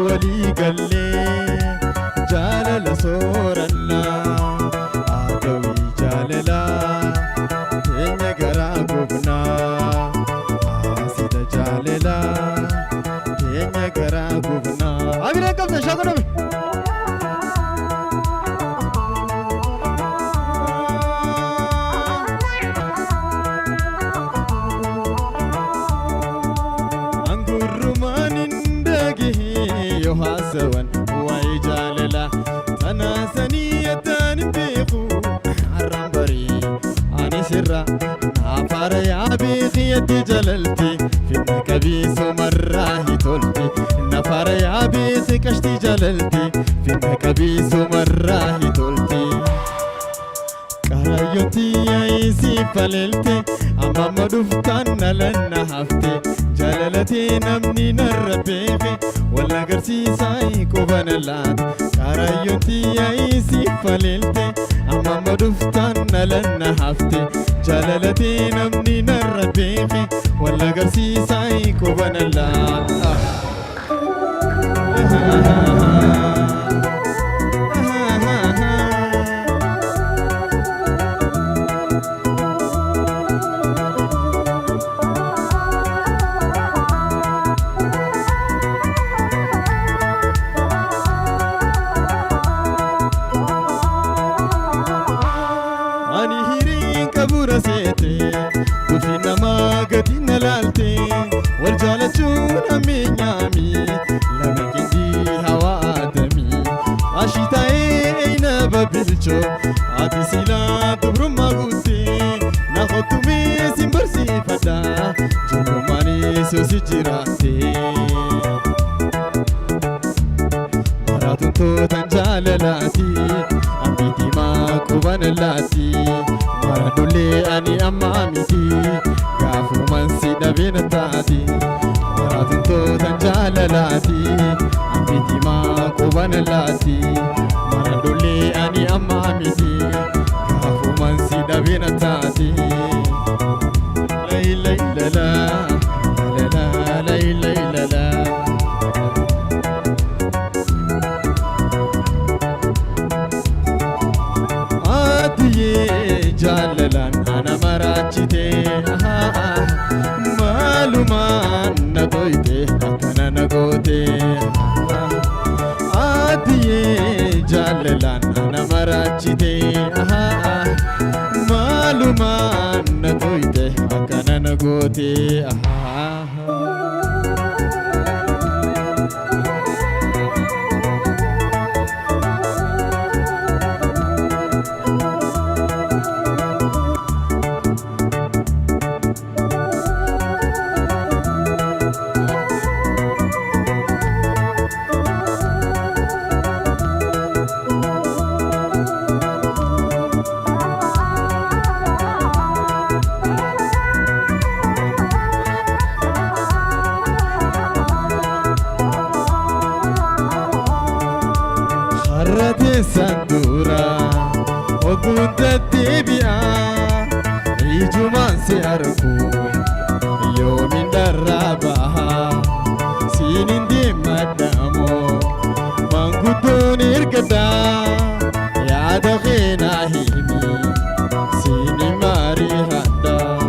ولي قلي جالل صورنا عدوي جاللا تيني قراقبنا عاسد جاللا تيني قراقبنا عمي لكم تشاكروا يحاسون ويجاللا تناسنية بيخو الرمبري أني سرا نافار يا بيخي يدي جللتي في النكبيس مرة تولتي نافار يا بيخي كشتي جللتي في النكبيس مرة تولتي كرايوتي يايسي فللتي أما مدفتان لنا هفتي جلالتي نمني نربيخي ولا قرسي ساي كوبان اللات كرايوتي يايسي فللتي أما مدفتان لنا هفتي جلالتي نمني نربيخي ولا قرسي ساي كوبان اللات سيتي وفينا ما قدينا لالتي والجالتون أمي نامي لما كنتي هوا آدمي عشيتاي اينا ببلشو عادي سيلا دبرو ما قوتي ناخدتو ميسي مرسي فدا جنو ماني سوسي جيراتي مراتون تو تنجاللاتي أميتي ما كوبان اللاتي maradule ani amamiti gafu mansi dabina taati maratun to tanjalalati amiti ma kubanalati maradule ani amamiti gafu mansi dabina taati lay lay la la la la lay lay la la جاللان أنا مراتشتي معلومان نتويتي أكنا نقوتي آتي جاللان أنا مراتشتي معلومان نتويتي أكنا نقوتي سندورا وقود التبيا يجمان سياركو يوم دربها سنين دي مدامو من قدون إرقدا يا دخينا هيمي سيني ماري هدا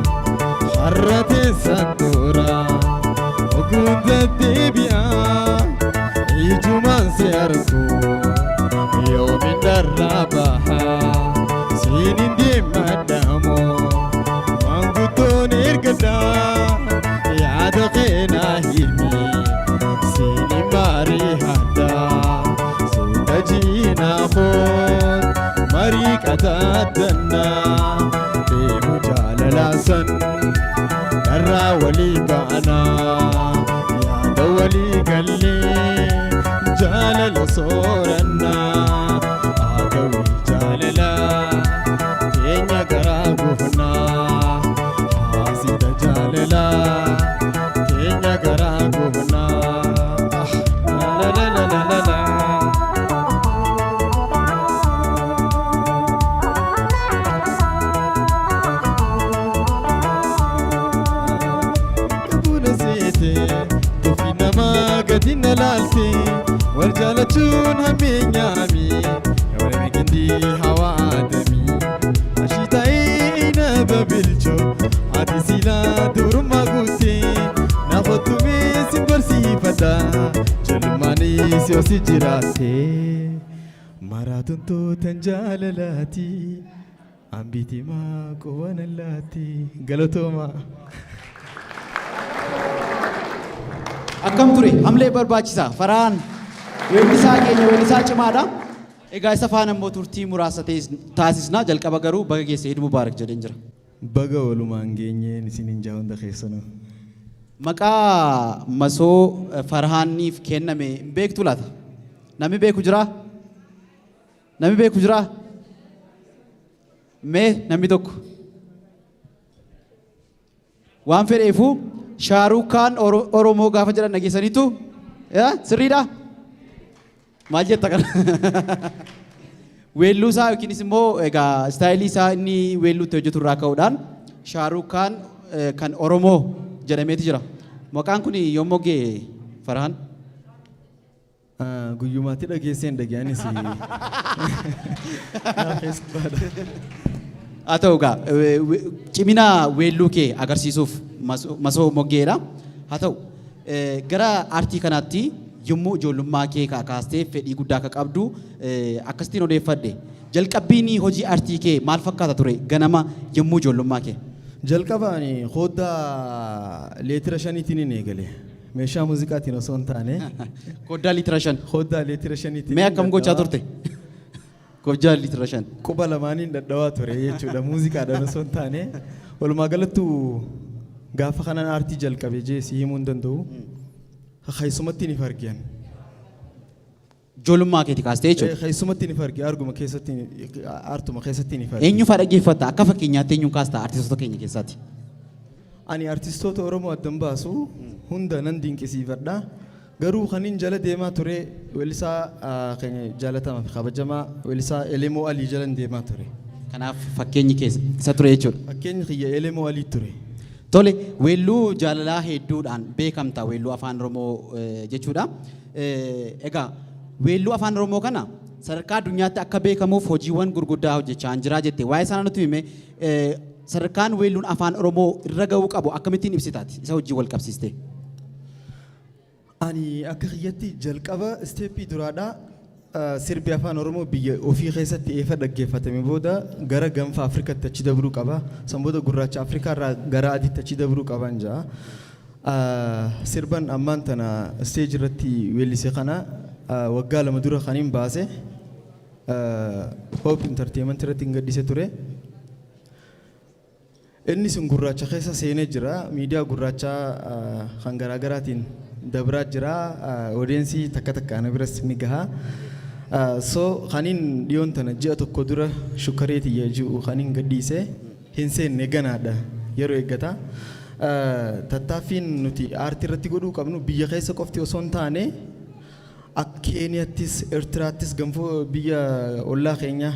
خرت سندورا وقود التبيا يجمان سياركو يوم دربها سنين دي مدامو من قدون إرقدا يا دقينا هيمي سيني ماري هدا سودا جينا خود مريكة الدنا بمجال لسن درا ولي بانا يا دولي قلي جالل صورنا عدوي جاللا تينيا قراقبنا عاسد جاللا تينيا قراقبنا لا لا لا لا لا قبول زيتي تفينا ما قدنا لال قوتي والجالتون همي نعمي ولا بكندي هوا آدمي أشيتاينا ببلجو عادي سيلا دور ما قوتي ناخدو ميسي برسي فتا جلماني سيوسي جراتي مراتون تو تنجاللاتي أمبيتي ما كوانا اللاتي قلتوما akkam ture hamlee barbaachisaa faraan weellisaa keenya weellisaa cimaadha egaa isa faana immoo turtii muraasa taasisnaa jalqaba garuu baga geesse Eid Mubaarak jedheen jira baga walumaan geenyeen isinin jaawanda keessanuu maqaa masoo farhaaniif kenname beektu laata namni beeku jira mee namni tokko waan fedheefu Shaarukaan Oromoo gaafa jedhan dhageessaniitu sirriidha maal jetta kana weelluu isaa yookiinis immoo egaa istaayilii isaa inni weelluutti hojjetu irraa ka'uudhaan Shaarukaan kan Oromoo jedhameeti jira maqaan kun yommuu gee Farhaan guyyumaatti dhageesseen dhageenyis haa ta'u egaa cimina weelluu kee agarsiisuuf masoo moggeedha haa ta'u gara aartii kanaatti yommuu ijoollummaa kee kaastee fedhii guddaa akka qabdu akkasitiin odeeffadhe jalqabbiin hojii aartii kee maal fakkaata ture ganama yommuu ijoollummaa kee jalqabaan hoddaa leetira 5tiin hin eegale meeshaa muuziqaatiin osoo hin taane hoddaa leetira 5 mee akkam gochaa turte Kobjaa liitira 5 quba lamaaniin dadhabaa ture jechuudha muuziqaadhaan osoo hin taane walumaa galattu gaafa kanaan aartii jalqabe jeesii himuu hin danda'u keessumatti ni fargiyan ijoollummaa keetii kaastee jechuudha keessumatti ni fargi arguma keessatti aartuma keessatti ni fargi eenyu fa'aa dhaggeeffata akka fakkeenyaatti eenyuun kaasta aartistoota keenya keessaati ani aartistoota Oromoo addan baasu hunda nan dinqisiifadha garuu kanin jala deemaa ture weellisaa keenya jaalatamaa fi kabajamaa weellisaa Elemoo Alii jalan deemaa ture kanaaf fakkeenyi keessa isa ture jechuudha fakkeenyi kiyya Elemoo Alii ture tole weelluu jaalalaa hedduudhaan beekamta weelluu afaan Oromoo jechuudha egaa weelluu afaan Oromoo kana sadarkaa addunyaatti akka beekamuuf hojiiwwan gurguddaa hojjechaa jira jettee waa'ee sana nutti hime sadarkaan weelluun afaan Oromoo irra ga'uu qabu akkamittiin ibsitaati isa hojii wal qabsiiste ani akka kiyyatti jalqaba isteeppii duraadhaa sirbi afaan Oromoo biyya ofii keessatti eefa dhaggeeffatame booda gara gaanfa Afrikaatti achi dabruu qaba san booda gurraacha Afrikaa irraa gara adiitti achi dabruu qaban jaa sirban ammaan tana isteej irratti weellise kana waggaa 2 dura kaniin baase Hope Entertainment irratti gadhiise ture inni sun gurraacha keessa seenee jira miidiyaa gurraacha kan garaagaraatiin dabraa jira audiensii takka takkaan biras ni gaha so kaniin dhiyoon tana ji'a tokko dura shukkareeti yeejuu kaniin gadhiise hin seenne ganaadha yeroo eeggata tattaaffiin nuti aartii irratti godhuu qabnu biyya keessa qofti osoo hin taane akka Keeniyaattis Eertiraattis ganfoo biyya ollaa keenya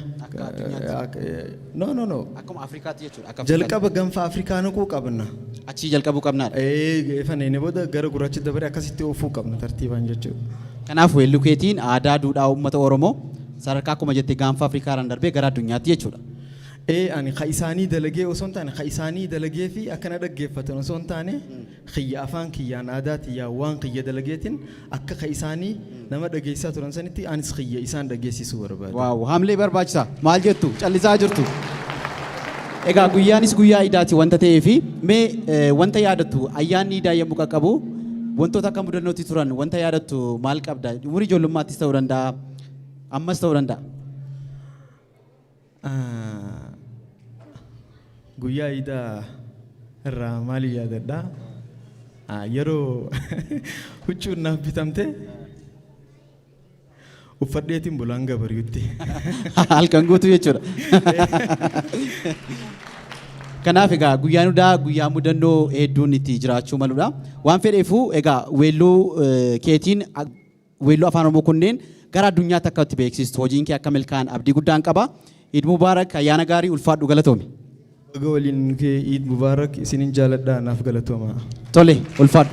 no akkuma Afrikaatti jechuudha jalqaba ganfa Afrikaa naquu qabna achii jalqabuu qabnaadha eefanne booda gara gurraacha dabaree akkasitti oofuu qabna tartiibaan jechuudha kanaaf weelluu keetiin aadaa duudhaa uummata Oromoo sadarkaa akkuma jettee gaanfa Afrikaa irraan darbee gara addunyaatti jechuudha ani khaisaanii dalagee osoo hin taane khaisaanii dalagee fi akkana dhaggeeffatan osoo hin taane khiyya afaan kiyyaan aadaati yaa waan khiyya dalageetiin akka khaisaanii nama dhageessaa turan sanitti anis khiyya isaan dhageessisuu barbaada. Waaw hamlee barbaachisaa maal jettu callisaa jirtu. Egaa guyyaanis guyyaa idaati wanta ta'eefi mee wanta yaadattu ayyaanni idaa yommuu qaqqabu wantoota akka mudannootti turan wanta yaadattu maal qabda umurii ijoollummaattis ta'uu danda'a ammas ta'uu danda'a. Guyyaa idaa irraa maal yaadadha yeroo huccuun naaf bitamte uffadheetiin bulaan gabariyutti halkan guutuu jechuudha. Kanaaf egaa guyyaan idaa guyyaa mudannoo hedduun itti jiraachuu maludha. Waan fedheefuu egaa weelluu keetiin weelluu afaan Oromoo kunneen gara addunyaatti akka itti beeksistu hojiin kee akka milkaa'an abdii guddaan qaba. Eid Mubaarak ayyaana gaarii ulfaadhu galatoomi. Waliin kee Eid Mubaarak isinin jaaladhaa naaf galatooma. Tole ulfaadhu.